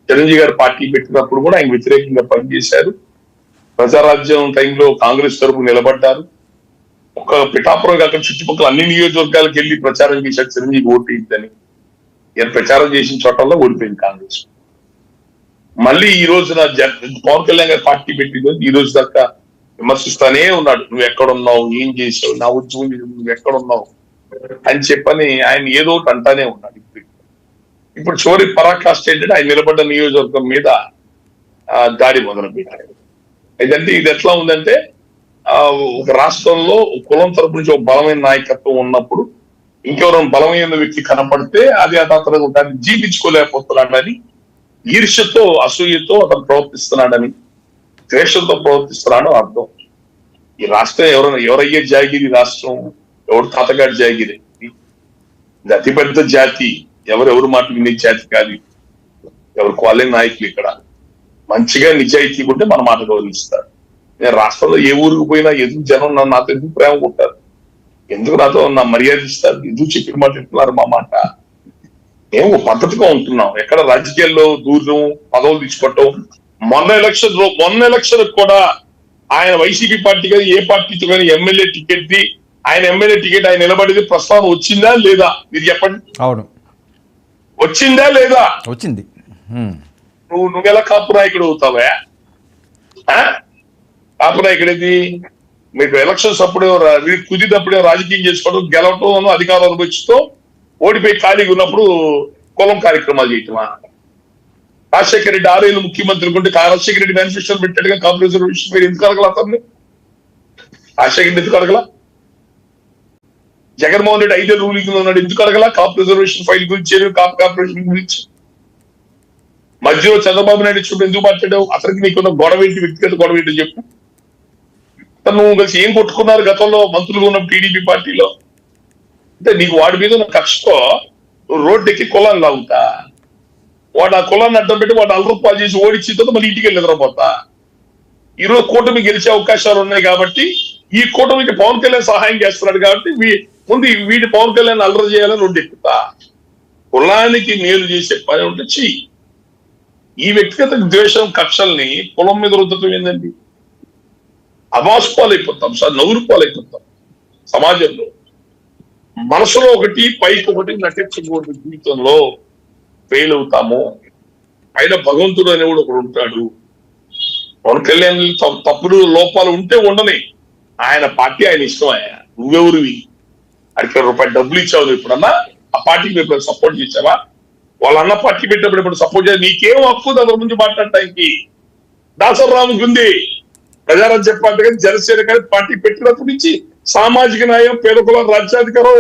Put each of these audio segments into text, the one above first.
చిరంజీవి గారు పార్టీ పెట్టినప్పుడు కూడా ఆయన వ్యతిరేకంగా పనిచేశారు. ప్రజారాజ్యం టైంలో కాంగ్రెస్ తరపు నిలబడ్డారు. ఒక పిఠాపురం కాక చుట్టుపక్కల అన్ని నియోజకవర్గాలకు వెళ్ళి ప్రచారం చేశారు చిరంజీవి ఓటేద్దని. ఈయన ప్రచారం చేసిన చోటల్లో ఓడిపోయింది కాంగ్రెస్. మళ్ళీ ఈ రోజున పవన్ కళ్యాణ్ గారు పార్టీ పెట్టింది ఈ రోజు దాకా విమర్శిస్తానే ఉన్నాడు. నువ్వు ఎక్కడున్నావు, ఏం చేసావు, నా ఉద్యోగం నువ్వు ఎక్కడున్నావు అని చెప్పని ఆయన ఏదో ఒకటి అంటానే ఉన్నాడు. ఇప్పుడు చివరి పరాకాష్ట ఏంటంటే ఆయన నిలబడ్డ నియోజకవర్గం మీద దాడి మొదలు పెట్టారు. అయితే ఇది ఎట్లా ఉందంటే ఒక రాష్ట్రంలో కులం తరపు నుంచి ఒక బలమైన నాయకత్వం ఉన్నప్పుడు ఇంకెవరైనా బలమైన వ్యక్తి కనపడితే అది అతను దాన్ని జీవించుకోలేకపోతున్నాడని, ఈర్ష్యతో అసూయతో అతను ప్రవర్తిస్తున్నాడని, ద్వేషంతో ప్రవర్తిస్తున్నాడు అర్థం. ఈ రాష్ట్రం ఎవరయ్యే జాగిరి రాష్ట్రం, ఎవరు తాతగారి జాగిరి, ఇది అతిపెద్ద జాతి, ఎవరెవరు మాట వినే జాతి కాదు. ఎవరు కోలేని నాయకులు ఇక్కడ మంచిగా నిజాయితీ ఉంటే మన మాట గౌరవిస్తారు. నేను రాష్ట్రంలో ఏ ఊరికి పోయినా ఎందుకు జనం నాతో ఎందుకు ప్రేమ కొట్టారు, ఎందుకు నాతో నా మర్యాద ఇస్తారు, ఎందుకు చెప్పిన మాట ఇస్తున్నారు మా మాట. మేము పద్ధతిగా ఉంటున్నాం. ఎక్కడ రాజకీయాల్లో దూరం పదవులు తీసుకోవటం. మొన్న ఎలక్షన్ కూడా ఆయన వైసీపీ పార్టీ కానీ ఏ పార్టీతో కానీ ఎమ్మెల్యే టికెట్ ది ఆయన ఎమ్మెల్యే టికెట్ ఆయన నిలబడేది ప్రస్తావన వచ్చిందా లేదా మీరు చెప్పండి. అవును, వచ్చిందా లేదా? వచ్చింది. నువ్వెలా కాపు నాయకుడు అవుతావా? కాపు నాయకుడేది మీకు ఎలక్షన్స్ అప్పుడు కుదిరినప్పుడే రాజకీయం చేసుకోవడం, గెలవటం, అధికారం అనుభవిస్తూ ఓడిపోయి ఖాళీగా ఉన్నప్పుడు కులం కార్యక్రమాలు చేయటమా? రాజశేఖర రెడ్డి 6 ఏళ్ళు ముఖ్యమంత్రి ఉంటే రాజశేఖర రెడ్డి మేనిఫెస్టో పెట్టాడుగా కాపు రిజర్వేషన్ మీరు ఎందుకు అడగల? అతన్ని రాజశేఖర రెడ్డి ఎందుకు అడగల? జగన్మోహన్ రెడ్డి 5 ఏళ్ళు రూలింగ్ ఉన్నాడు, ఎందుకు అడగల? కాపు రిజర్వేషన్ ఫైల్ గురించి, కాపు కార్పొరేషన్ గురించి. మధ్యలో చంద్రబాబు నాయుడు చూడు ఎందుకు మాట్లాడావు? అతనికి నీకున్న గొడవ ఏంటి, వ్యక్తిగత గొడవ ఏంటి చెప్పు. నువ్వు కలిసి ఏం కొట్టుకున్నారు గతంలో మంత్రులు ఉన్న టీడీపీ పార్టీలో? అంటే నీకు వాడి మీద ఉన్న కక్షతో రోడ్డు ఎక్కి కులాన్ని లాగుతా, వాడు ఆ కులాన్ని అడ్డం పెట్టి వాడు 4 రూపాయలు చేసి ఓడించిన తర్వాత మళ్ళీ ఇంటికి వెళ్ళి నిద్రపోతా. ఈరోజు కూటమి గెలిచే అవకాశాలు ఉన్నాయి కాబట్టి ఈ కూటమికి పవన్ కళ్యాణ్ సహాయం చేస్తున్నాడు కాబట్టి ముందు వీడి పవన్ కళ్యాణ్ అల్లరి చేయాలని రోడ్డు ఎక్కుతా. కులానికి మేలు చేసే పని ఉంటే చెయ్యి. ఈ వ్యక్తిగత ద్వేషం కక్షల్ని కులం మీద రుద్దటం ఏందండి? అవాస్పాలైపోతాం సార్, నవ్వురుపాలైపోతాం. సమాజంలో మనసులో ఒకటి పైకి ఒకటి నటించకూడదు. జీవితంలో ఫెయిల్ అవుతాము. ఆయన భగవంతుడు అనేవాడు ఒకడు ఉంటాడు. పవన్ కళ్యాణ్ తప్పులు లోపాలు ఉంటే ఉండని, ఆయన పార్టీ ఆయన ఇష్టం. ఆయన నువ్వెవరివి? అడిగిన రూపాయి డబ్బులు ఇచ్చావు ఎప్పుడన్నా? ఆ పార్టీకి ఎప్పుడు సపోర్ట్ చేసావా? వాళ్ళ అన్న పార్టీ పెట్టినప్పుడు ఎప్పుడు సపోర్ట్ చేయాలి? నీకేం హక్కు దాని గురించి మాట్లాడటానికి? దాసరాముకి ఉంది. ప్రజారాజ్య పార్టీ కానీ జనసేన కానీ పార్టీ పెట్టినప్పటి నుంచి సామాజిక న్యాయం, పేద కులం, రాజ్యాధికారం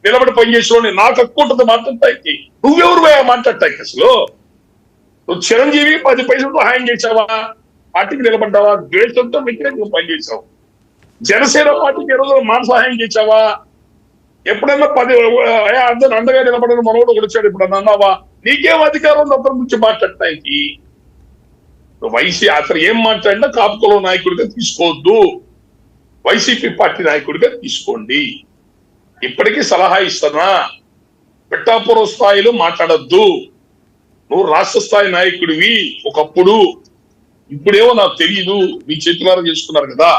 నిలబడి పనిచేసేవాడిని. నాకు హక్కు ఉంటుంది మాట్లాడటానికి. నువ్వెవరు మాట్లాడటానికి? అసలు నువ్వు చిరంజీవి 10 పైసలతో హాయం చేసావా? పార్టీకి నిలబడ్డావా? ద్వేషంతో వ్యతిరేకంగా పనిచేసావు. జనసేన పార్టీకి ఏ రోజు మాట సహాయం చేసావా? ఎప్పుడన్నా 10 అందరూ అండగా నిలబడిన మనోడు ఒకటి వచ్చాడు ఎప్పుడన్నా అన్నావా? నీకేం అధికారం ఉంది అతని గురించి మాట్లాడటానికి? వైసీ అతను ఏం మాట్లాడినా కాపు కులం నాయకుడిగా తీసుకోవద్దు, వైసీపీ పార్టీ నాయకుడిగా తీసుకోండి. ఇప్పటికీ సలహా ఇస్తున్నా, పిఠాపురం స్థాయిలో మాట్లాడద్దు. నువ్వు రాష్ట్ర స్థాయి నాయకుడివి ఒకప్పుడు, ఇప్పుడేమో నాకు తెలియదు. మీ చేతులారా చేసుకున్నారు కదా.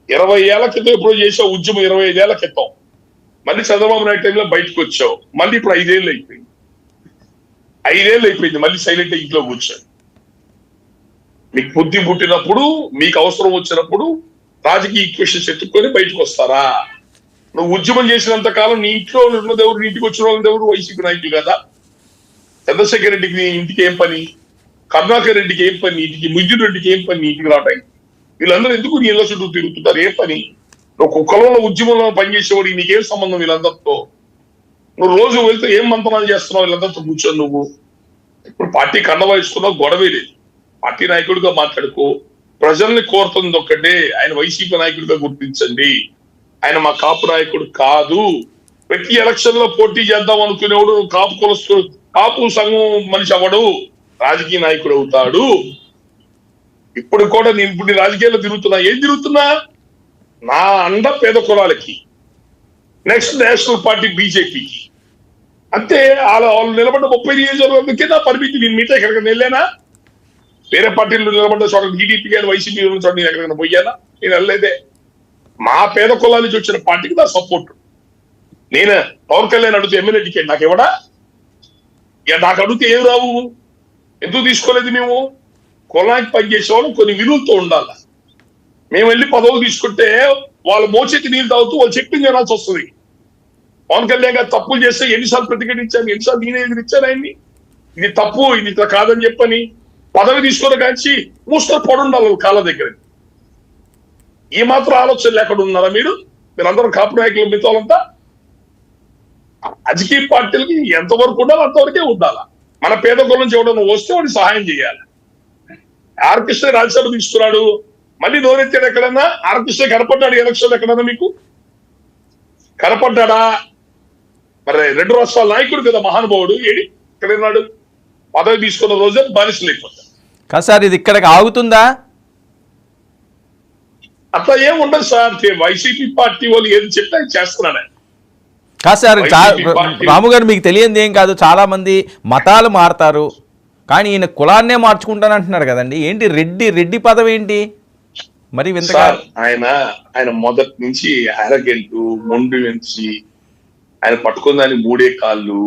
20 ఏళ్ల క్రితం ఎప్పుడో చేసావు ఉద్యమం, 25 ఏళ్ల క్రితం. మళ్ళీ చంద్రబాబు నాయుడు టైంలో బయటకు వచ్చావు. మళ్ళీ ఇప్పుడు 5 ఏళ్ళు అయిపోయింది. 5 ఏళ్ళు అయిపోయింది. మళ్ళీ సైలెంట్ ఇంట్లో కూర్చోండి. మీకు బుద్ధి పుట్టినప్పుడు, మీకు అవసరం వచ్చినప్పుడు రాజకీయ ఈక్వేషన్స్ ఎత్తుక్కొని బయటకు వస్తారా? నువ్వు ఉద్యమం చేసినంత కాలం నీ ఇంట్లో ఉన్నదెవరు, నీ ఇంటికి వచ్చిన వాళ్ళెవరు? వైసీపీ నాయకులు కదా. చంద్రశేఖర్ రెడ్డికి నీ ఇంటికి ఏం పని? కరుణాకర్ రెడ్డికి ఏం పని? ఇంటికి మిథున్ రెడ్డికి ఏం పని? ఇంటికి రావడానికి వీళ్ళందరూ ఎందుకు నీ ఇళ్ళ చుట్టూ తిరుగుతుంటారు? ఏం పని? నువ్వు కులంలో ఉద్యమంలో పనిచేసేవాడికి నీకేం సంబంధం వీళ్ళందరితో? నువ్వు రోజు వెళ్తే ఏం మంత్రాలు చేస్తున్నావు వీళ్ళందరితో కూర్చొని? నువ్వు ఇప్పుడు పార్టీ కండవా ఇస్తున్నావు, గొడవే లేదు. పార్టీ నాయకుడిగా మాట్లాడుకో. ప్రజల్ని కోరుతుంది ఒక్కటే, ఆయన వైసీపీ నాయకుడిగా గుర్తించండి. ఆయన మా కాపు నాయకుడు కాదు. ప్రతి ఎలక్షన్ లో పోటీ చేద్దాం అనుకునేవాడు కాపు కులస్తు కాపు సంఘం మనిషి అవ్వడు, రాజకీయ నాయకుడు అవుతాడు. ఇప్పుడు కూడా నేను ఇప్పుడు రాజకీయాల్లో తిరుగుతున్నా. ఏం తిరుగుతున్నా? నా అండ పేద కులాలకి, నెక్స్ట్ నేషనల్ పార్టీ బీజేపీకి. అంతే. వాళ్ళు నిలబడ్డ 30 నియోజకవర్గాలకి నా పరిమితి. నేను మీతో ఎక్కడికైనా వెళ్ళానా? వేరే పార్టీలు నిలబడ్డ చోట టీడీపీ కానీ వైసీపీ చోట నేను ఎక్కడికైనా పోయానా? నేను వెళ్ళలేదే. మా పేద కులాల నుంచి వచ్చిన పార్టీకి నా సపోర్ట్. నేను పవన్ కళ్యాణ్ అడిగితే ఎమ్మెల్యే టికెట్ నాకు ఇవ్వడా? ఇక నాకు అడిగితే ఏం రావు. ఎందుకు తీసుకోలేదు మేము? కులానికి పనిచేసేవాళ్ళు కొన్ని విలువలతో ఉండాలి. మేము వెళ్ళి పదవులు తీసుకుంటే వాళ్ళు మోచేతి నీళ్ళు తాగుతూ వాళ్ళు చెప్పింది వినాల్సి వస్తుంది. పవన్ కళ్యాణ్ గారు తప్పులు చేస్తే ఎన్నిసార్లు ప్రతిఘటించాను, ఎన్నిసార్లు నేనే ఎదిరించాను ఆయన్ని. ఇది తప్పు, ఇది ఇట్లా కాదని చెప్పని పదవి తీసుకుని కాల్చి మూసుకొని పడుండాలి కాళ్ళ దగ్గర. ఈ మాత్రం ఆలోచన లేకుండా ఉన్నారా మీరందరూ కాపు నాయకులు మిగతాలంతా? రాజకీయ పార్టీలకి ఎంతవరకు ఉండాలో అంతవరకే ఉండాలా. మన పేద కులం నుంచి ఎవడన్నా వస్తే వాడికి సహాయం చేయాలి. ఆర్కృష్ణ రాజ్యసభ తీసుకున్నాడు, మళ్ళీ నోరెత్తాడు ఎక్కడన్నా? ఆర్కృష్ణ కనపడ్డాడు ఎలక్షన్ ఎక్కడన్నా మీకు? కనపడ్డా? మరి 2 రాష్ట్రాల నాయకుడు కదా మహానుభావుడు. ఏడి ఎక్కడున్నాడు? పదవి తీసుకున్న రోజే బానిసలు అయిపోతాడు. కాదు సార్, ఇది ఇక్కడికి ఆగుతుందా? అట్లా ఏం ఉండదు సార్. వైసీపీ పార్టీ వాళ్ళు ఏది చెప్తే అది చేస్తున్నాడే. కాదు సార్, రాము గారు మీకు తెలియంది ఏం కాదు, చాలా మంది మతాలు మారుతారు కానీ ఈయన కులాన్నే మార్చుకుంటానంటున్నారు కదండి. ఏంటి రెడ్డి పదవి ఏంటి మరి వింతగా? ఆయన మొదటి నుంచి అరగెంటు మొండి నుంచి ఆయన పట్టుకున్న దాన్ని 3 కాళ్ళు